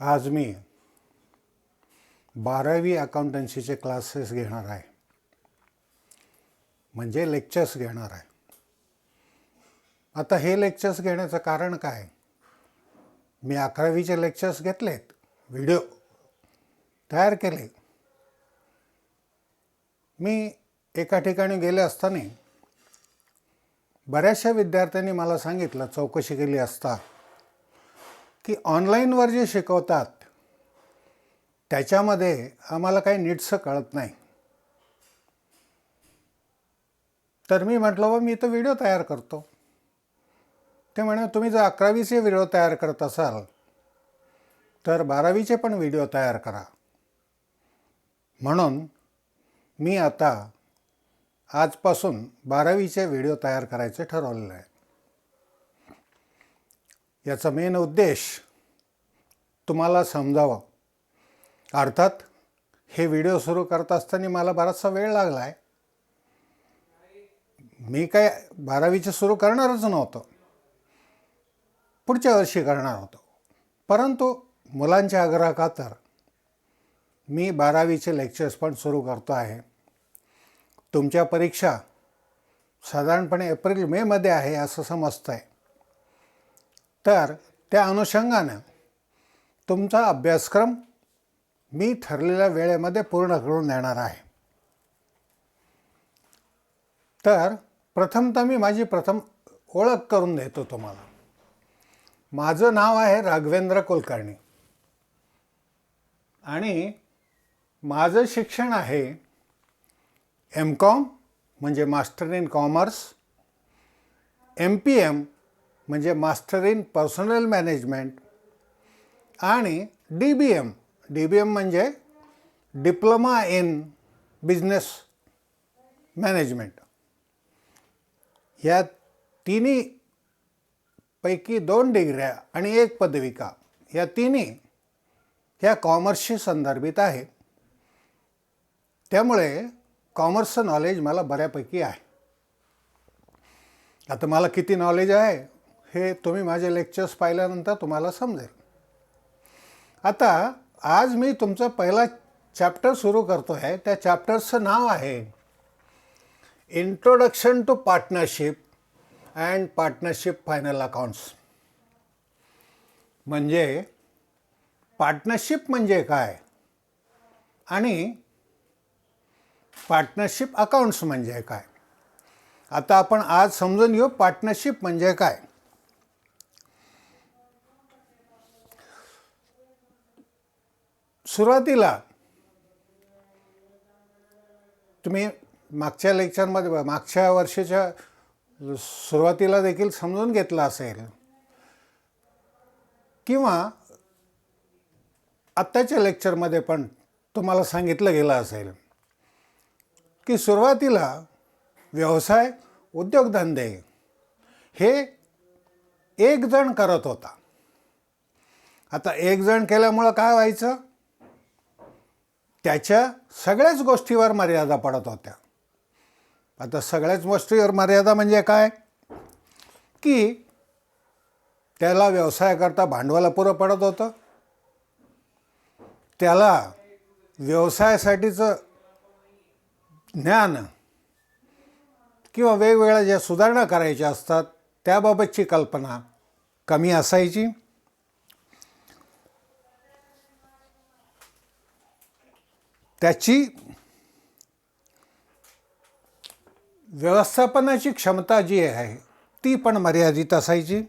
आज मी 12वी अकाउंटन्सीचे क्लासेस घेणार आहे, म्हणजे लेक्चर्स घेणार आहे. आता हे लेक्चर्स घेण्याचं कारण काय? मी 11वीचे लेक्चर्स घेतलेत, व्हिडिओ तयार केले. मी एका ठिकाणी गेले असताना बऱ्याचशा विद्यार्थ्यांनी मला सांगितलं, चौकशी केली असता, की ऑनलाईनवर जे शिकवतात त्याच्यामध्ये आम्हाला काही नीटसं कळत नाही. तर मी म्हटलं, मी तर व्हिडिओ तयार करतो. ते म्हणे, तुम्ही जर 11वीचे व्हिडिओ तयार करत असाल तर 12वीचे पण व्हिडिओ तयार करा. म्हणून मी आता आजपासून 12वीचे व्हिडिओ तयार करायचे ठरवलेलं आहे. याचा मेन उद्देश तुम्हाला समजावं. अर्थात हे व्हिडिओ सुरू करत असताना मला बराचसा वेळ लागला आहे. मी काय 12वीचे सुरू करणारच नव्हतो, पुढच्या वर्षी करणार होतो. परंतु मुलांच्या आग्रहाखातर मी 12वीचे लेक्चर्स पण सुरू करतो आहे. तुमच्या परीक्षा साधारणपणे एप्रिल-मेमध्ये आहे असं समजतं आहे. तर त्या अनुषंगानं तुमचा अभ्यासक्रम मी ठरलेल्या वेळेमध्ये पूर्ण करून देणार आहे. तर प्रथमतः मी माझी ओळख करून देतो तुम्हाला. माझं नाव आहे राघवेंद्र कुलकर्णी आणि माझं शिक्षण आहे MCOM म्हणजे मास्टर इन कॉमर्स, MPM म्हणजे मास्टर इन पर्सनल मॅनेजमेंट आणि DBM म्हणजे डिप्लोमा इन बिझनेस मॅनेजमेंट. या तिन्ही पैकी 2 डिग्र्या आणि 1 पदविका, या तिन्ही ह्या कॉमर्सशी संदर्भित आहे. त्यामुळे कॉमर्सचं नॉलेज मला बऱ्यापैकी आहे. आता मला किती नॉलेज आहे हे तुम्ही माझे लेक्चर्स पाहिल्यानंतर तुम्हाला समजेल. आता आज मी तुमचा पहिला चॅप्टर सुरू करतो आहे. त्या चॅप्टरचं नाव आहे introduction to partnership and partnership final accounts. म्हणजे पार्टनरशिप म्हणजे काय आणि पार्टनरशिप अकाउंट्स म्हणजे काय. आता आपण आज समजून घेऊ पार्टनरशिप म्हणजे काय. सुरुवातीला तुम्ही मागच्या लेक्चरमध्ये मागच्या वर्षीच्या सुरुवातीला देखील समजून घेतलं असेल किंवा आत्ताच्या लेक्चरमध्ये पण तुम्हाला सांगितलं गेलं असेल की सुरुवातीला व्यवसाय, उद्योगधंदे हे एक जण करत होता. आता एक जण केल्यामुळं काय व्हायचं, त्याच्या सगळ्याच गोष्टीवर मर्यादा पडत होत्या. आता सगळ्याच गोष्टीवर मर्यादा म्हणजे काय की त्याला व्यवसायाकरता भांडवल पुरं पडत होतं, त्याला व्यवसायासाठीचं ज्ञान किंवा वेगवेगळ्या ज्या सुधारणा करायच्या असतात त्याबाबतची कल्पना कमी असायची. त्याची व्यवस्थापनाची क्षमता जी आहे ती पण मर्यादित असायची.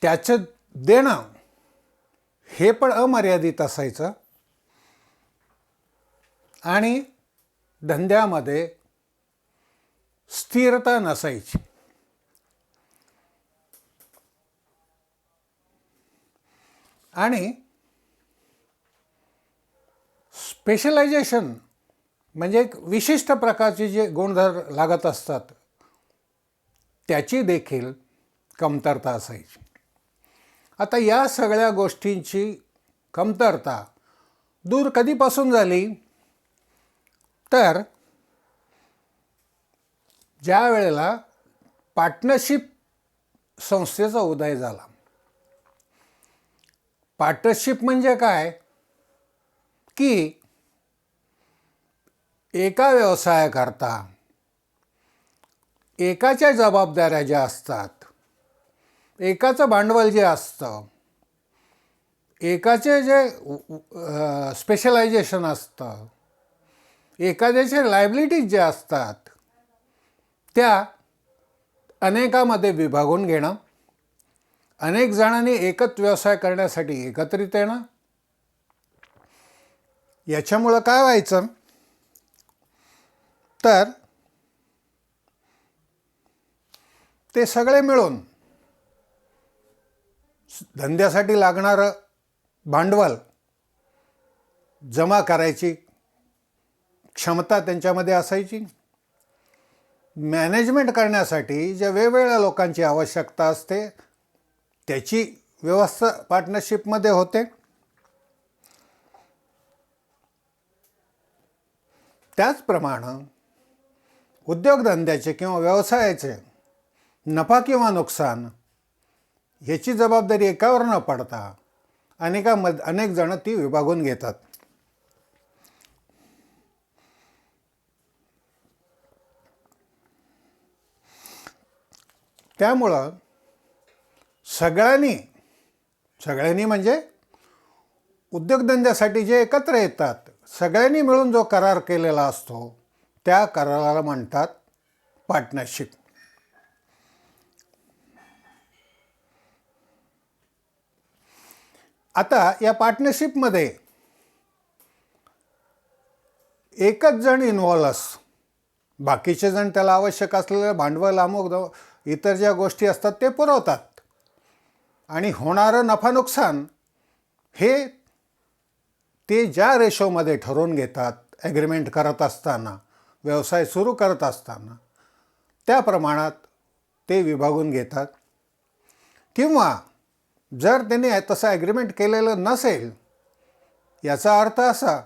त्याचं देणं हे पण अमर्यादित असायचं आणि धंद्यामध्ये स्थिरता नसायची. आणि स्पेशलायझेशन म्हणजे एक विशिष्ट प्रकारचे जे गुणधर लागत असतात त्याची देखील कमतरता असायची. आता या सगळ्या गोष्टींची कमतरता दूर कधीपासून झाली तर ज्या वेळेला पार्टनरशिप संस्थेचा उदय झाला. पार्टनरशिप म्हणजे काय की एका व्यवसायाकरता एकाच्या जबाबदाऱ्या ज्या असतात, एकाचं भांडवल जे असतं, एकाचे जे स्पेशलायझेशन असतं, एखाद्याचे लायबिलिटीज जे असतात, त्या अनेकामध्ये विभागून घेणं, अनेक जणांनी एकच व्यवसाय करण्यासाठी एकत्रित येणं. याच्यामुळं काय व्हायचं तर ते सगळे मिळून धंद्यासाठी लागणारं भांडवल जमा करायची क्षमता त्यांच्यामध्ये असायची. मॅनेजमेंट करण्यासाठी ज्या वेगवेगळ्या लोकांची आवश्यकता असते त्याची व्यवस्था पार्टनरशिपमध्ये होते. त्याचप्रमाणे उद्योगधंद्याचे किंवा व्यवसायाचे नफा किंवा नुकसान ह्याची जबाबदारी एकावर न पडता अनेक जण ती विभागून घेतात. त्यामुळं सगळ्यांनी म्हणजे उद्योगधंद्यासाठी जे एकत्र येतात सगळ्यांनी मिळून जो करार केलेला असतो त्या कराराला म्हणतात पार्टनरशिप. आता या पार्टनरशिपमध्ये एकच जण इन्व्हॉल्व असतो, बाकीचे जण त्याला आवश्यक असलेलं भांडवल इतर ज्या गोष्टी असतात ते पुरवतात आणि होणारं नफा नुकसान हे ते ज्या रेशोमध्ये ठरवून घेतात ॲग्रीमेंट करत असताना, व्यवसाय सुरू करत असताना त्या प्रमाणात ते विभागून घेतात. किंवा जर त्यांनी तसं ॲग्रीमेंट केलेलं नसेल याचा अर्थ असा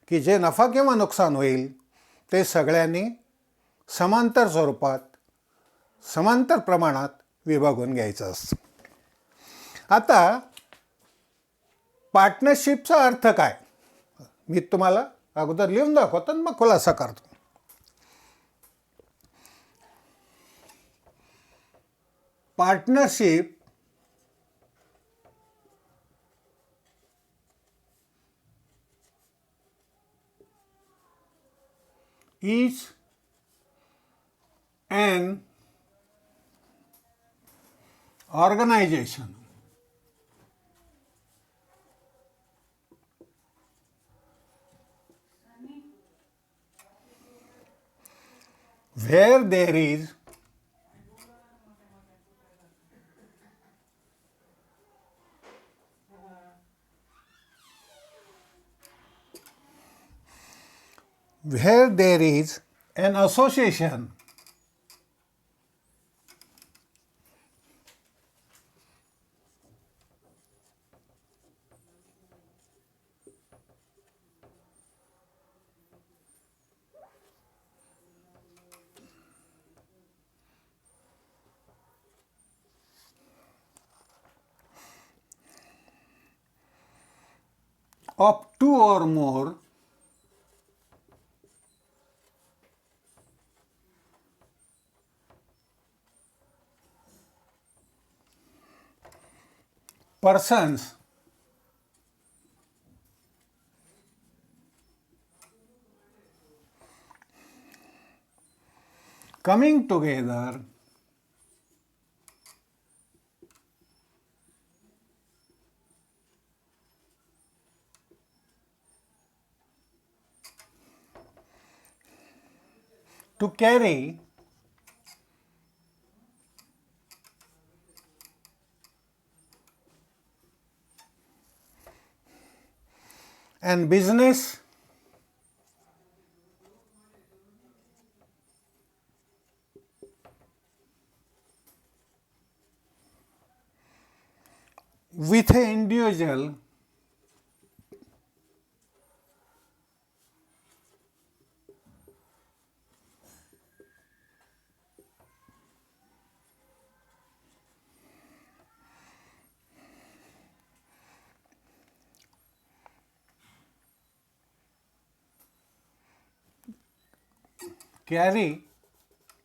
की जे नफा किंवा नुकसान होईल ते सगळ्यांनी समांतर स्वरूपात समांतर प्रमाणात विभागून घ्यायचं असतं. आता पार्टनरशिपचा अर्थ काय मी तुम्हाला अगोदर लिहून दाखवतो आणि मग खुलासा करतो. Partnership is an organization where there is an association of two or more persons coming together to carry an business with an individual carry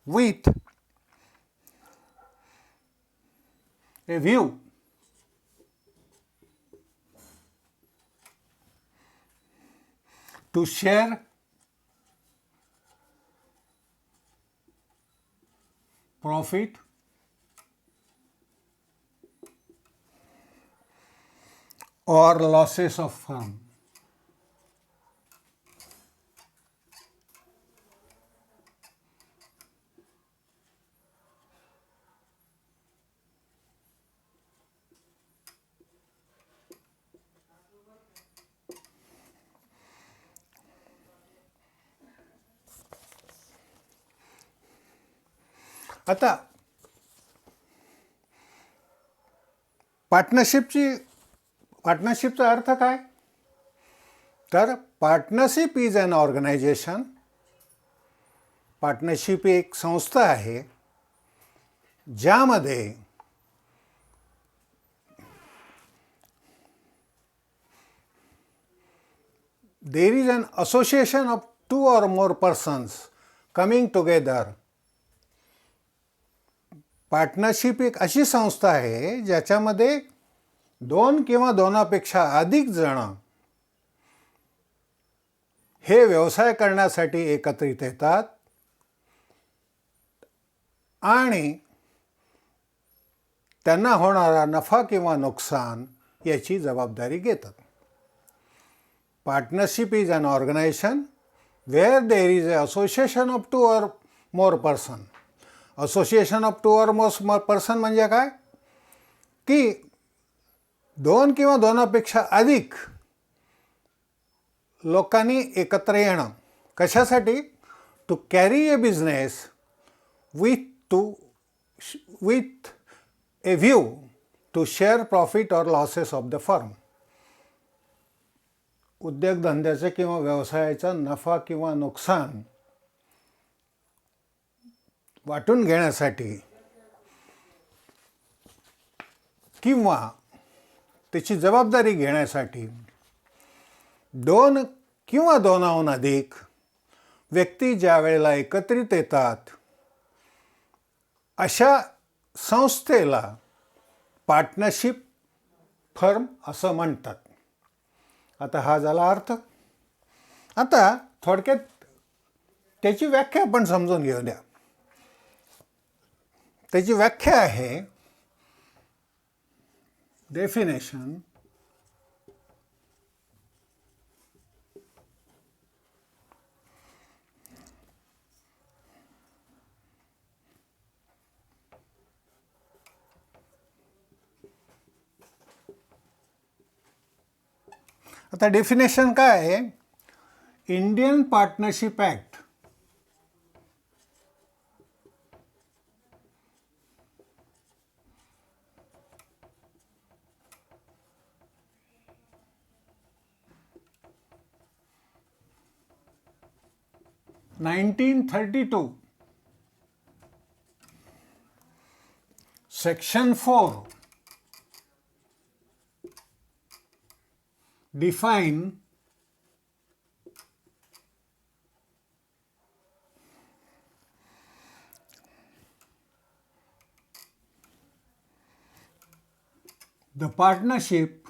with a view to share profit or losses of firm. आता पार्टनरशिपचा अर्थ काय? तर partnership is an organization. Partnership ही एक संस्था आहे ज्यामध्ये there is an association of two or more persons coming together. Partnership एक अशी संस्था आहे ज्याच्यामध्ये दोन किंवा दोनापेक्षा अधिक जण हे व्यवसाय करण्यासाठी एकत्रित येतात आणि त्यांना होणारा नफा किंवा नुकसान याची जबाबदारी घेतात. Partnership is an organization where there is an association of two or more person. Association of two or more person म्हणजे काय? की दोन किंवा दोनापेक्षा अधिक लोकांनी एकत्र येणं. कशासाठी? To carry a business with a view to share profit or losses of the firm. उद्योगधंद्याचे किंवा व्यवसायाचा नफा किंवा नुकसान वाटून घेण्यासाठी किंवा त्याची जबाबदारी घेण्यासाठी दोन किंवा दोनाहून अधिक व्यक्ती ज्या वेळेला एकत्रित येतात अशा संस्थेला पार्टनरशिप फर्म असं म्हणतात. आता हा झाला अर्थ. आता थोडक्यात त्याची व्याख्या आपण समजून घेऊ द्या. त्याची व्याख्या आहे डेफिनेशन आता डेफिनेशन काय आहे? Indian partnership act (1932) Section 4 define the partnership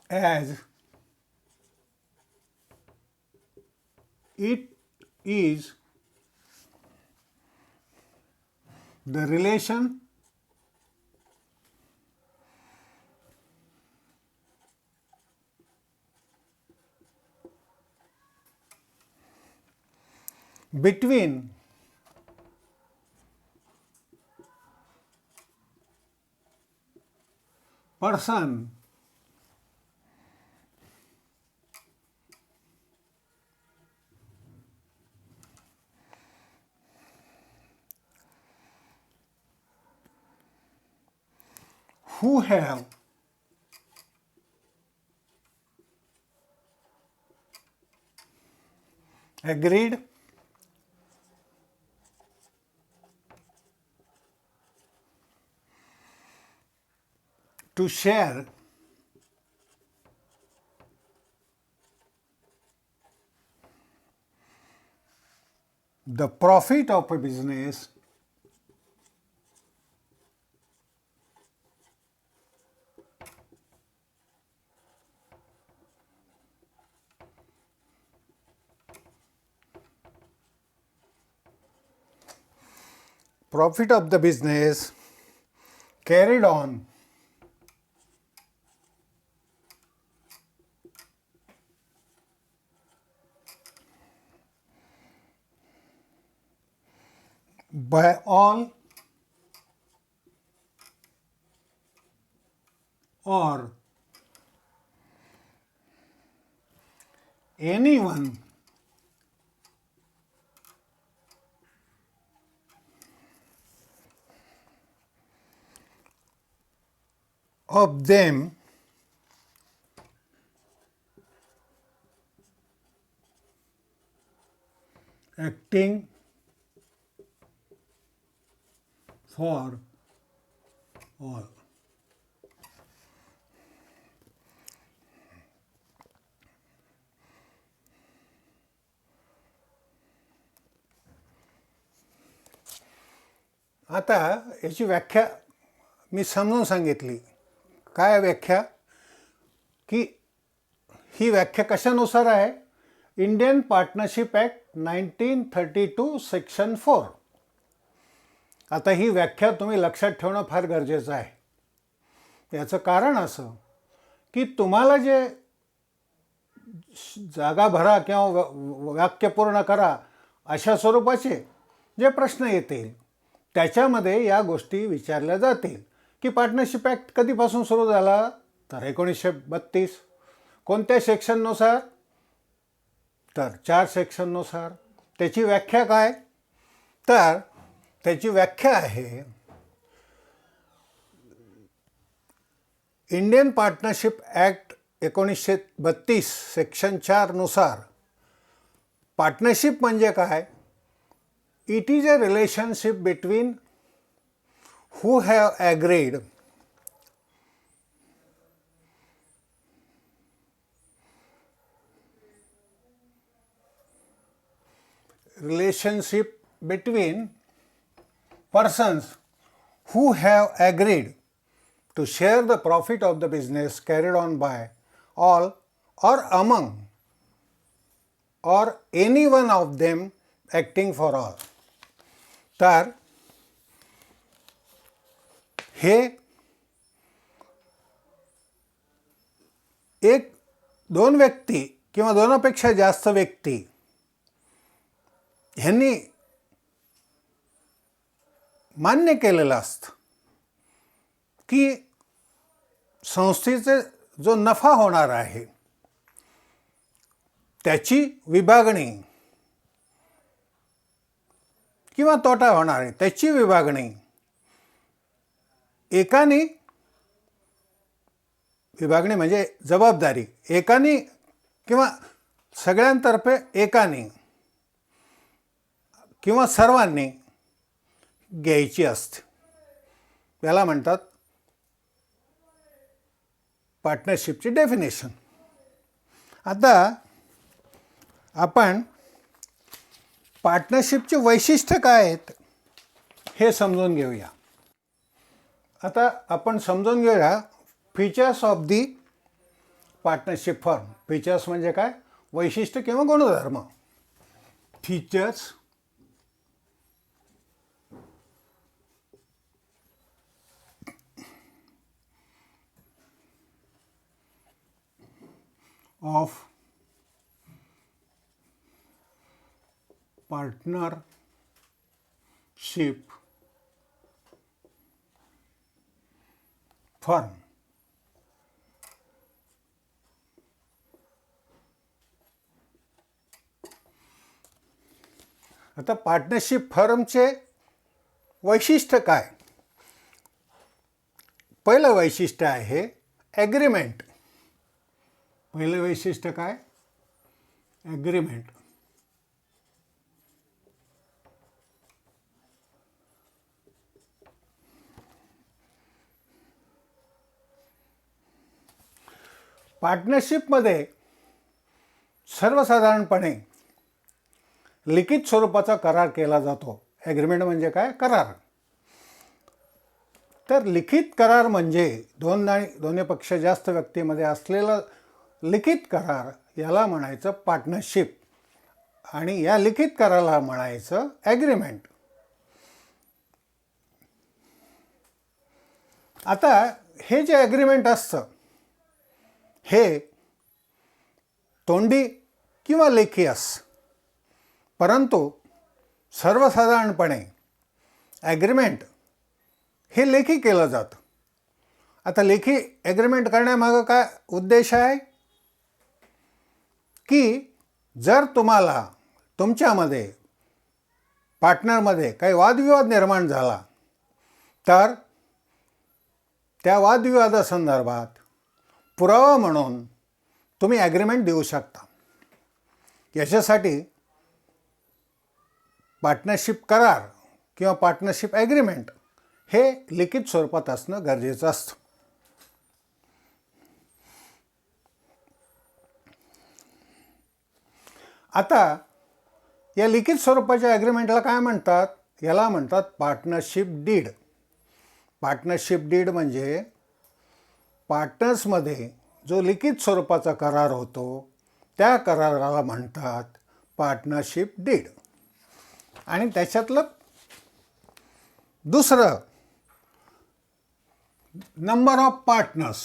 as it is the relation between person who have agreed to share the profit of a business carried on by all or anyone of them acting for all. आता याची व्याख्या मी समजून सांगितली. काय व्याख्या? की ही व्याख्या कशानुसार आहे? Indian partnership act 1932 section 4. आता ही व्याख्या तुम्ही लक्षात ठेवणं फार गरजेचं आहे. याचं कारण असं की तुम्हाला जे जागा भरा किंवा वाक्य पूर्ण करा अशा स्वरूपाचे जे प्रश्न येतील त्याच्यामध्ये या गोष्टी विचारल्या जातील की पार्टनरशिप ॲक्ट कधीपासून सुरू झाला? तर 1932. कोणत्या सेक्शननुसार? तर 4 सेक्शननुसार. त्याची व्याख्या काय? तर त्याची व्याख्या आहे इंडियन पार्टनरशिप ॲक्ट 1932 सेक्शन 4 नुसार पार्टनरशिप म्हणजे काय? It is a relationship between who have agreed relationship between persons who have agreed to share the profit of the business carried on by all or among or any one of them acting for all. तर हे एक दोन व्यक्ती किंवा दोनापेक्षा जास्त व्यक्ती ह्यांनी मान्य केलेलं असतं की संस्थेचे जो नफा होणार आहे त्याची विभागणी किंवा तोटा होणार आहे त्याची विभागणी एकाने विभागणी म्हणजे जबाबदारी एकाने किंवा सगळ्यांतर्फे एकाने किंवा सर्वांनी घ्यायची असते. याला म्हणतात पार्टनरशिपची डेफिनेशन. आता आपण पार्टनरशिपची वैशिष्ट्य काय आहेत हे समजून घेऊया. आता आपण समजून घेऊया features of the partnership firm. Features म्हणजे काय? वैशिष्ट्य किंवा गुणधर्म. Features of partnership firm. आता पार्टनरशिप फर्मचे वैशिष्ट्य काय? पहिलं वैशिष्ट्य आहे ॲग्रीमेंट. पहिलं वैशिष्ट्य काय? ॲग्रीमेंट. पार्टनरशिपमध्ये सर्वसाधारणपणे लिखित स्वरूपाचा करार केला जातो. ॲग्रीमेंट म्हणजे काय? करार. तर लिखित करार म्हणजे दोन्ही पक्ष जास्त व्यक्तीमध्ये असलेला लिखित करार, याला म्हणायचं पार्टनरशिप आणि या लिखित कराराला म्हणायचं ॲग्रीमेंट. आता हे जे ॲग्रीमेंट असतं हे तोंडी किंवा लेखी असतं, परंतु सर्वसाधारणपणे ॲग्रीमेंट हे लेखी केलं जातं. आता लेखी ॲग्रीमेंट करण्यामागं काय उद्देश आहे की जर तुम्हाला तुमच्यामध्ये पार्टनरमध्ये काही वादविवाद निर्माण झाला तर त्या वादविवादासंदर्भात पुरावा म्हणून तुम्ही ॲग्रीमेंट देऊ शकता. याच्यासाठी पार्टनरशिप करार किंवा पार्टनरशिप ॲग्रीमेंट हे लिखित स्वरूपात असणं गरजेचं असतं. आता या लिखित स्वरूपाच्या ॲग्रीमेंटला काय म्हणतात? याला म्हणतात पार्टनरशिप डीड. पार्टनरशिप डीड म्हणजे पार्टनर्समध्ये जो लिखित स्वरूपाचा करार होतो त्या कराराला म्हणतात पार्टनरशिप डीड. आणि त्याच्यातलं दुसरं number of partners,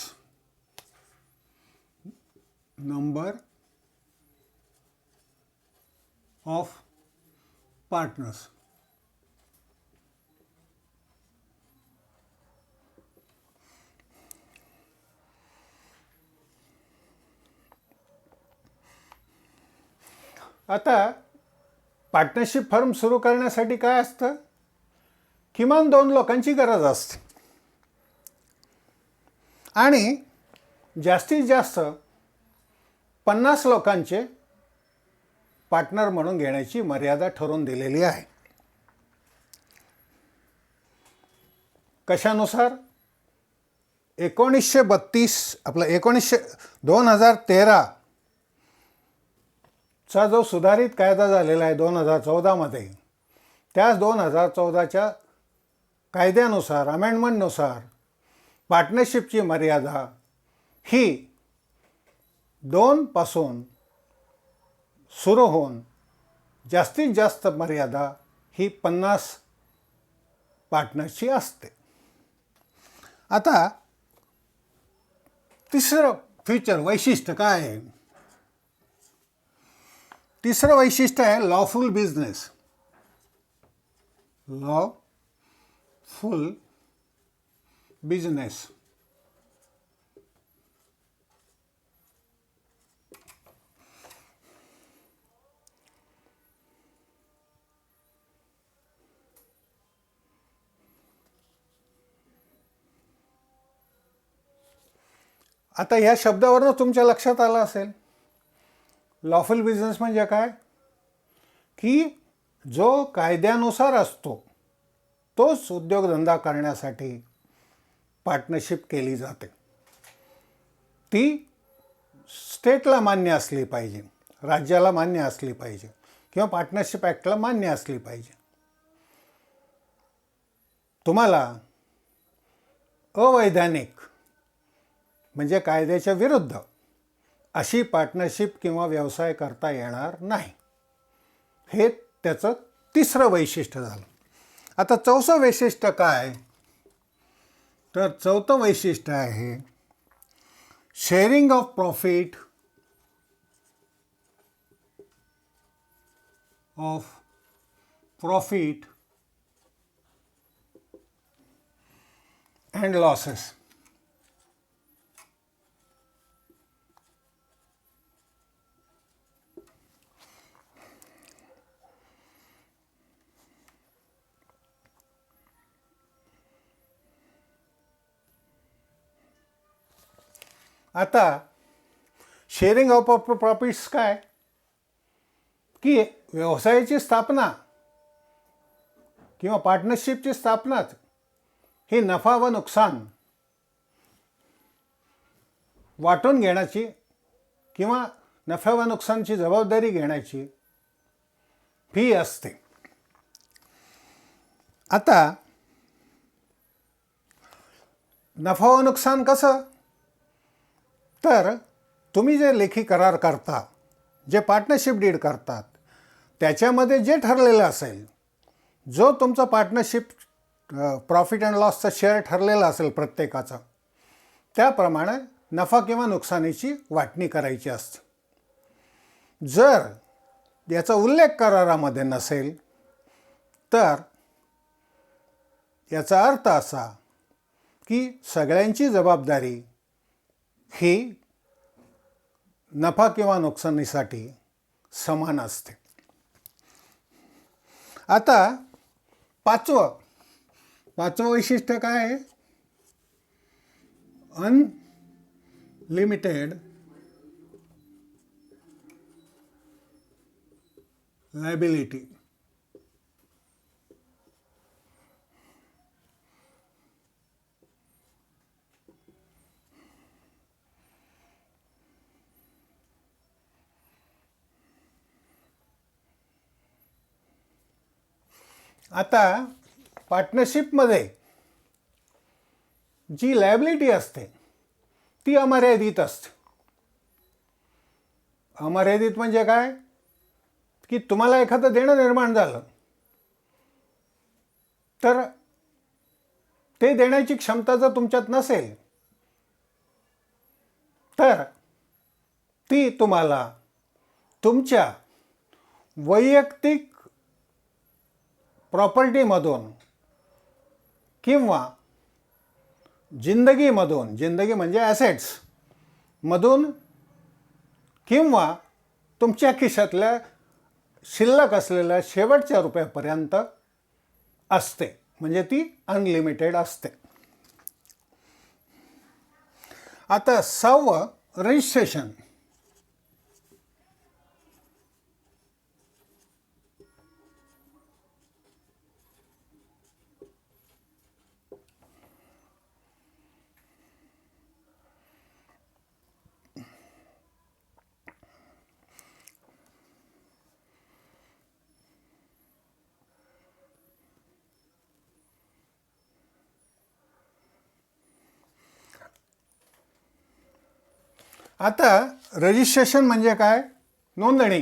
number of partners. आता पार्टनरशिप फर्म सुरू करण्यासाठी काय असतं? किमान 2 लोकांची गरज असते आणि जास्तीत जास्त 50 लोकांचे पार्टनर म्हणून घेण्याची मर्यादा ठरवून दिलेली आहे. कशानुसार? 2013 चा जो सुधारित कायदा झालेला आहे 2014 त्याच 2014च्या कायद्यानुसार, अमेंडमेंटनुसार पार्टनरशिपची मर्यादा ही 2 पासून सुरू होऊन जास्तीत जास्त मर्यादा ही 50 पार्टनर्सची असते. आता तिसरं फीचर, वैशिष्ट्य काय आहे? तिसरं वैशिष्ट्य आहे लॉफुल बिझनेस. Lawful business. आता ह्या शब्दावरून तुमच्या लक्षात आलं असेल लॉफुल बिझनेस म्हणजे काय? की जो कायद्यानुसार असतो तोच उद्योगधंदा करण्यासाठी पार्टनरशिप केली जाते. ती स्टेटला मान्य असली पाहिजे, राज्याला मान्य असली पाहिजे किंवा पार्टनरशिप ॲक्टला मान्य असली पाहिजे. तुम्हाला अवैधानिक म्हणजे कायद्याच्या विरुद्ध अशी पार्टनरशिप किंवा व्यवसाय करता येणार नाही. हे त्याचं तिसरं वैशिष्ट्य झालं. आता चौथं वैशिष्ट्य काय? तर चौथं वैशिष्ट्य आहे sharing of profit and losses. आता शेअरिंग ऑफ प्रॉफिट्स काय? की व्यवसायाची स्थापना किंवा पार्टनरशिपची स्थापनाच ही नफा व नुकसान वाटून घेण्याची किंवा नफा व नुकसानची जबाबदारी घेण्याची फी असते. आता नफा व नुकसान कसं, तर तुम्ही जे लेखी करार करता, जे पार्टनरशिप डीड करतात, त्याच्यामध्ये जे ठरलेलं असेल, जो तुमचा पार्टनरशिप प्रॉफिट अँड लॉसचा शेअर ठरलेला असेल प्रत्येकाचा, त्याप्रमाणे नफा किंवा नुकसानीची वाटणी करायची असते. जर याचा उल्लेख करारामध्ये नसेल तर याचा अर्थ असा की सगळ्यांची जबाबदारी ही नफा किंवा नुकसानीसाठी समान असते. आता पाचवं वैशिष्ट्य काय आहे? Unlimited liability. आता पार्टनरशिपमध्ये जी लायबिलिटी असते ती अमर्यादित असते. अमर्यादित म्हणजे काय की तुम्हाला एखादं देणं निर्माण झालं तर ते देण्याची क्षमता जर तुमच्यात नसेल तर ती तुम्हाला तुमच्या वैयक्तिक प्रॉपर्टीमधून किंवा जिंदगी म्हणजे ॲसेट्स मधून किंवा तुमच्या खिशातल्या शिल्लक असलेल्या शेवटच्या रुपयापर्यंत असते, म्हणजे ती अनलिमिटेड असते. आता 6वं रजिस्ट्रेशन. आता रजिस्ट्रेशन म्हणजे काय? नोंदणी.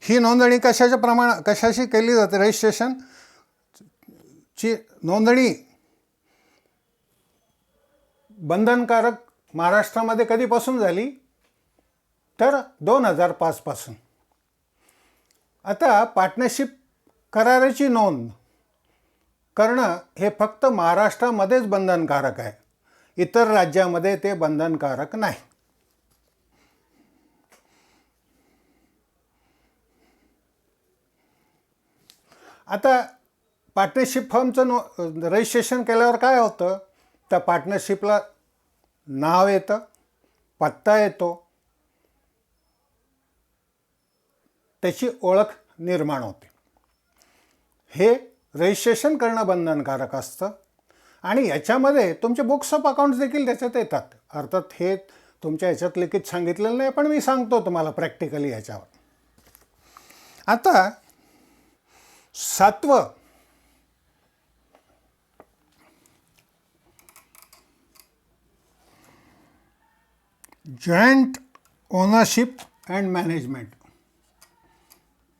ही नोंदणी कशाशी केली जाते? रजिस्ट्रेशनची नोंदणी बंधनकारक महाराष्ट्रामध्ये कधीपासून झाली? तर 2005 पासून. आता पार्टनरशिप कराराची नोंद करणं हे फक्त महाराष्ट्रामध्येच बंधनकारक आहे, इतर राज्यामध्ये ते बंधनकारक नाही. आता पार्टनरशिप फर्मचं रजिस्ट्रेशन केल्यावर काय होतं? त्या पार्टनरशिपला नाव येतं, पत्ता येतो, त्याची ओळख निर्माण होते. हे रजिस्ट्रेशन करणं बंधनकारक असतं आणि याच्यामध्ये तुमचे बुक्स ऑफ अकाउंट्स देखील त्याच्यात येतात. अर्थात हे तुमच्या ह्याच्यात लिखित सांगितलेलं नाही, पण मी सांगतो तुम्हाला प्रॅक्टिकली ह्याच्यावर. आता 7वं joint ownership and management.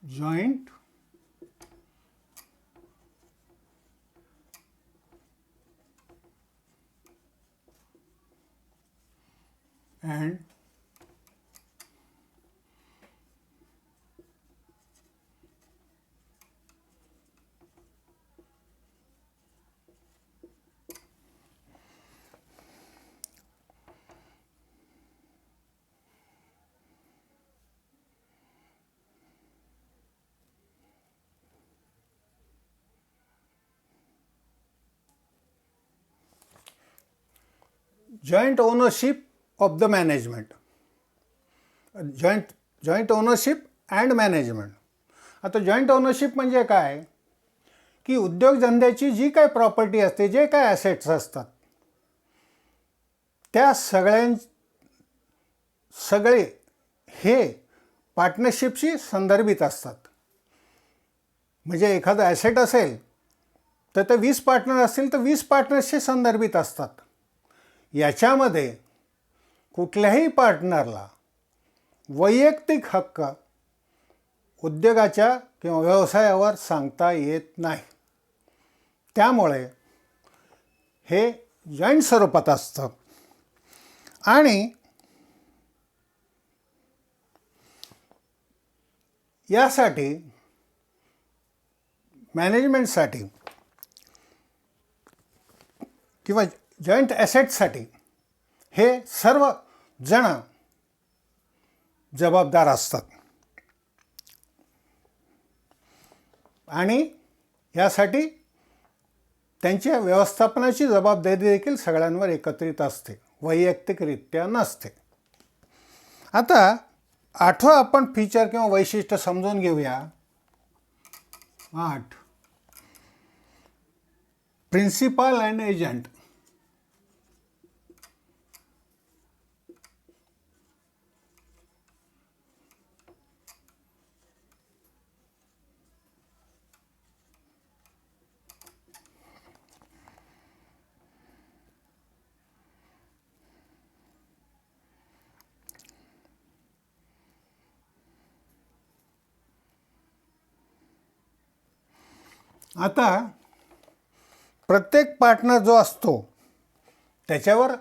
Joint and joint ownership of the management. Joint ownership and management. आता जॉईंट ओनरशिप म्हणजे काय की उद्योगधंद्याची जी काय प्रॉपर्टी असते, जे काय ॲसेट्स असतात, त्या सगळे हे पार्टनरशिपशी संदर्भित असतात. म्हणजे एखादं ॲसेट असेल तर ते 20 पार्टनर असतील तर 20 पार्टनर्सशी संदर्भित असतात. याच्यामध्ये कुठल्याही पार्टनरला वैयक्तिक हक्क उद्योगाच्या किंवा व्यवसायावर सांगता येत नाही. त्यामुळे हे जॉईंट स्वरूपात असतं. आणि यासाठी मॅनेजमेंटसाठी किंवा जॉईंट ॲसेटसाठी हे सर्व जण जबाबदार असतात. आणि यासाठी त्यांच्या व्यवस्थापनाची जबाबदारी देखील सगळ्यांवर एकत्रित असते, वैयक्तिकरित्या नसते. आता 8वं आपण फीचर किंवा वैशिष्ट्य समजून घेऊया. 8 प्रिन्सिपल अँड एजंट. आता प्रत्येक पार्टनर जो असतो त्याच्यावर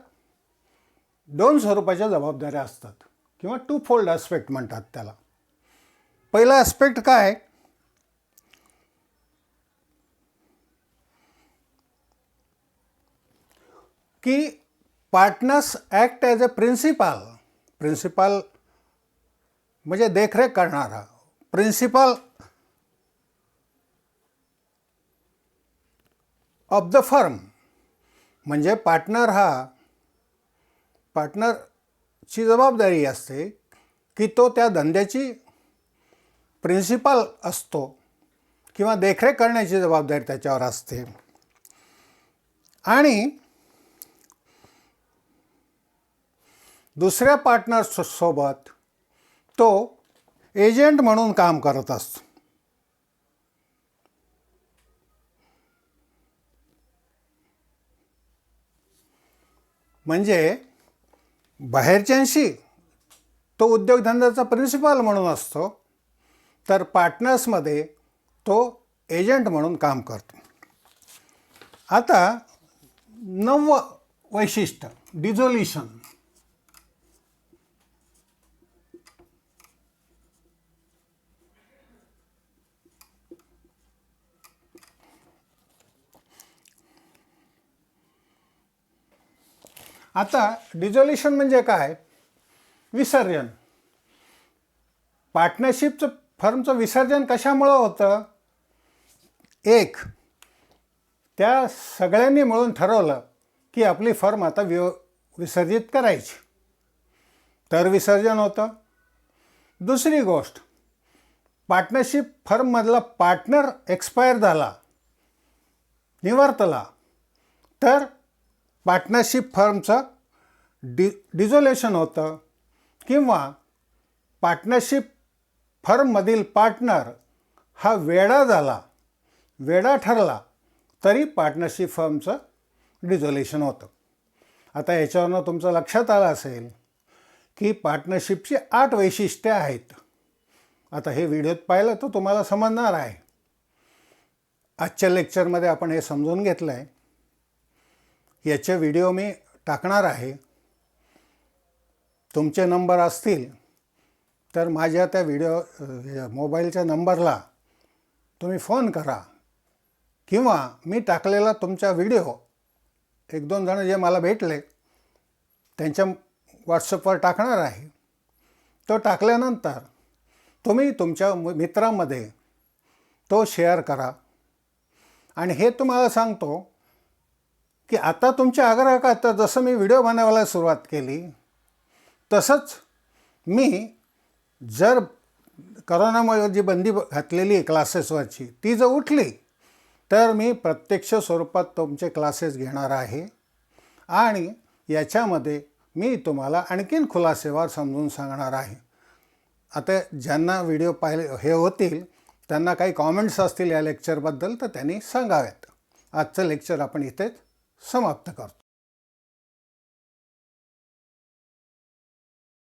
2 स्वरूपाच्या जबाबदाऱ्या असतात किंवा 2 फोल्ड ॲस्पेक्ट म्हणतात त्याला. पहिला ॲस्पेक्ट काय, की partners act as a principal. Principal म्हणजे देखरेख करणारा, प्रिन्सिपल ऑफ द फर्म. म्हणजे पार्टनरची जबाबदारी असते की तो त्या धंद्याची प्रिन्सिपल असतो किंवा देखरेख करण्याची जबाबदारी त्याच्यावर असते. आणि दुसऱ्या पार्टनर्ससोबत तो एजंट म्हणून काम करत असतो. म्हणजे बाहेरच्यांशी तो उद्योगधंद्याचा प्रिन्सिपल म्हणून असतो, तर पार्टनर्समध्ये तो एजंट म्हणून काम करतो. आता 9वं वैशिष्ट्य डिझोल्युशन. आता डिझोल्युशन म्हणजे काय, विसर्जन. पार्टनरशिपचं फर्मचं विसर्जन कशामुळं होतं, एक त्या सगळ्यांनी मिळून ठरवलं की आपली फर्म आता विसर्जित करायची, तर विसर्जन होतं. दुसरी गोष्ट, पार्टनरशिप फर्ममधला पार्टनर एक्सपायर झाला, निवर्तला, तर पार्टनरशिप फर्मचं डिझोल्युशन होतं. किंवा पार्टनरशिप फर्ममधील पार्टनर हा वेडा ठरला तरी पार्टनरशिप फर्मचं डिझोल्युशन होतं. आता याच्यावरनं तुमचं लक्षात आलं असेल की पार्टनरशिपची 8 वैशिष्ट्ये आहेत. आता हे व्हिडिओत पाहिलं तर तुम्हाला समजणार आहे. आजच्या लेक्चरमध्ये आपण हे समजून घेतलं आहे. याचे व्हिडिओ मी टाकणार आहे. तुमचे नंबर असतील तर माझ्या त्या मोबाईलच्या नंबरला तुम्ही फोन करा किंवा मी टाकलेला तुमचा व्हिडिओ 1-2 जण जे मला भेटले त्यांच्या व्हॉट्सअपवर टाकणार आहे. तो टाकल्यानंतर तुम्ही तुमच्या मित्रांमध्ये तो शेअर करा. आणि हे तुम्हाला सांगतो की आता तुमच्या आग्रहाखातर जसं मी व्हिडिओ बनवायला सुरुवात केली तसंच मी जर करोनामुळे जी बंदी घातलेली आहे क्लासेसवरची ती जर उठली तर मी प्रत्यक्ष स्वरूपात तुमचे क्लासेस घेणार आहे. आणि याच्यामध्ये मी तुम्हाला आणखीन खुलासेवार समजून सांगणार आहे. आता ज्यांना व्हिडिओ पाहिले हे होतील त्यांना काही कॉमेंट्स असतील या लेक्चरबद्दल तर त्यांनी सांगावेत. आजचं लेक्चर आपण इथेच समाप्त करतो.